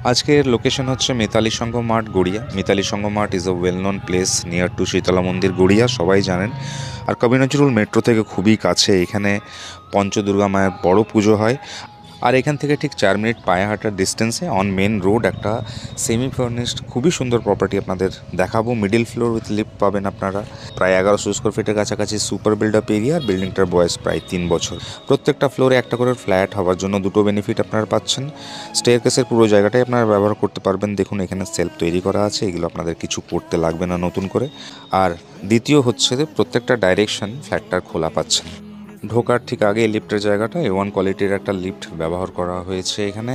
আজকের লোকেশন হচ্ছে মিতালি সংঘ মাঠ গড়িয়া। মিতালি সংঘ মাঠ is a well known place near to Shitala মন্দির গড়িয়া, সবাই জানেন। আর কবি নজরুল মেট্রো থেকে খুবই কাছে। এখানে পঞ্চদুর্গা মায়ের বড় পুজো হয়। আর এখান থেকে ঠিক 4 মিনিট পায়ে হাঁটার ডিস্টেন্সে অন মেন রোড একটা সেমি ফার্নিশড খুবই সুন্দর প্রপার্টি আপনাদের দেখাবো। মিডিল ফ্লোর উইথ লিফট পাবেন আপনারা। প্রায় 1100 স্কোয়ার ফিটের কাছাকাছি সুপার বিল্ড আপ এরিয়া। আর বিল্ডিংটার বয়স প্রায় 3 বছর। প্রত্যেকটা ফ্লোরে একটা করে ফ্ল্যাট হওয়ার জন্য দুটো বেনিফিট আপনারা পাচ্ছেন। স্টেয়ারকেসের পুরো জায়গাটাই আপনারা ব্যবহার করতে পারবেন। দেখুন এখানে সেলফ তৈরি করা আছে, এগুলো আপনাদের কিছু করতে লাগবে না নতুন করে। আর দ্বিতীয় হচ্ছে যে প্রত্যেকটা ডাইরেকশন ফ্ল্যাটটার খোলা পাচ্ছেন। ঢোকার ঠিক আগে লিফটের জায়গাটা A1 কোয়ালিটির একটা লিফট ব্যবহার করা হয়েছে এখানে।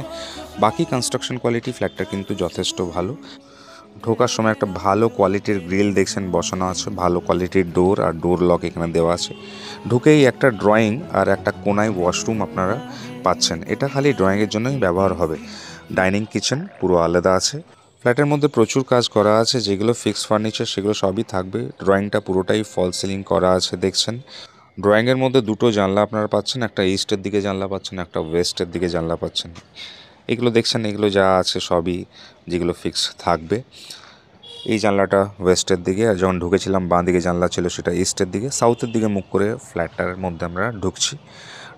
বাকি কনস্ট্রাকশন কোয়ালিটি ফ্ল্যাটটা কিন্তু যথেষ্ট ভালো। ঢোকার সময় একটা ভালো কোয়ালিটির গ্রিল দেখছেন বসানো আছে, ভালো কোয়ালিটির ডোর আর ডোর লক এখানে দেওয়া আছে। ঢুকেই একটা ড্রয়িং আর একটা কোনায় ওয়াশরুম আপনারা পাচ্ছেন। এটা খালি ড্রয়িংয়ের জন্যই ব্যবহার হবে। ডাইনিং কিচেন পুরো আলাদা আছে। ফ্ল্যাটের মধ্যে প্রচুর কাজ করা আছে, যেগুলো ফিক্সড ফার্নিচার সেগুলো সবই থাকবে। ড্রয়িংটা পুরোটাই ফল সিলিং করা আছে দেখছেন। ড্রয়িংয়ের মধ্যে দুটো জানলা আপনারা পাচ্ছেন, একটা ইস্টের দিকে জানলা পাচ্ছেন, একটা ওয়েস্টের দিকে জানলা পাচ্ছেন। এগুলো দেখছেন, এগুলো যা আছে সবই যেগুলো ফিক্স থাকবে। এই জানলাটা ওয়েস্টের দিকে, আর যখন ঢুকেছিলাম বাঁ দিকে জানলা ছিল সেটা ইস্টের দিকে। সাউথের দিকে মুখ করে ফ্ল্যাটটার মধ্যে আমরা ঢুকছি।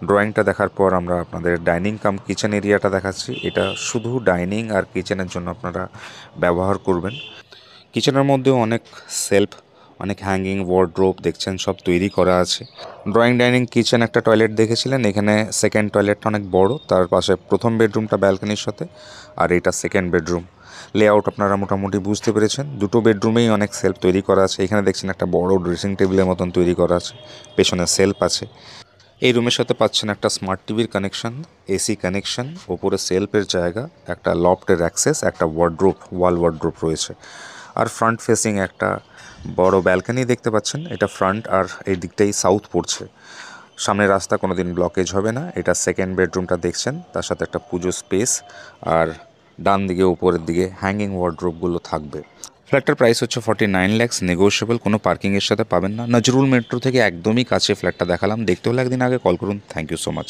ড্রয়িংটা দেখার পর আমরা আপনাদের ডাইনিং কাম কিচেন এরিয়াটা দেখাচ্ছি। এটা শুধু ডাইনিং আর কিচেনের জন্য আপনারা ব্যবহার করবেন। কিচেনের মধ্যেও অনেক সেলফ, অনেক হ্যাঙ্গিং, ওয়ার্ড্রোব দেখছেন সব তৈরি করা আছে। ড্রয়িং, ডাইনিং, কিচেন একটা টয়লেট দেখেছিলেন, এখানে সেকেন্ড টয়লেটটা অনেক বড়। তার পাশে প্রথম বেডরুমটা ব্যালকনির সাথে, আর এটা সেকেন্ড বেডরুম। লেআউট আপনারা মোটামুটি বুঝতে পেরেছেন। দুটো বেডরুমেই অনেক সেলফ তৈরি করা আছে। এখানে দেখছেন একটা বড় ড্রেসিং টেবিলের মতন তৈরি করা আছে, পেছনে সেলফ আছে। এই রুমের সাথে পাচ্ছেন একটা স্মার্ট টিভির কানেকশন, এসি কানেকশন, ওপরে সেলফের জায়গা, একটা লফটের অ্যাক্সেস, একটা ওয়ার্ড্রোব, ওয়াল ওয়ার্ড্রোব রয়েছে। আর ফ্রন্ট ফেসিং একটা বড় ব্যালকনি দেখতে পাচ্ছেন। এটা ফ্রন্ট, আর এই দিকটাই সাউথ পড়ছে। সামনে রাস্তা কোনো দিন ব্লকেজ হবে না। এটা সেকেন্ড বেডরুমটা দেখছেন, তার সাথে একটা পুজো স্পেস, আর ডান দিকে উপরের দিকে হ্যাঙ্গিং ওয়ার্ড্রোবগুলো থাকবে। ফ্ল্যাটটার প্রাইস হচ্ছে 49 লাখস, নেগোশিয়েবল, কোনো পার্কিংয়ের সাথে পাবেন না। নজরুল মেট্রো থেকে একদমই কাছে ফ্ল্যাটটা দেখালাম। দেখতে হলে একদিন আগে কল করুন। Thank you so much.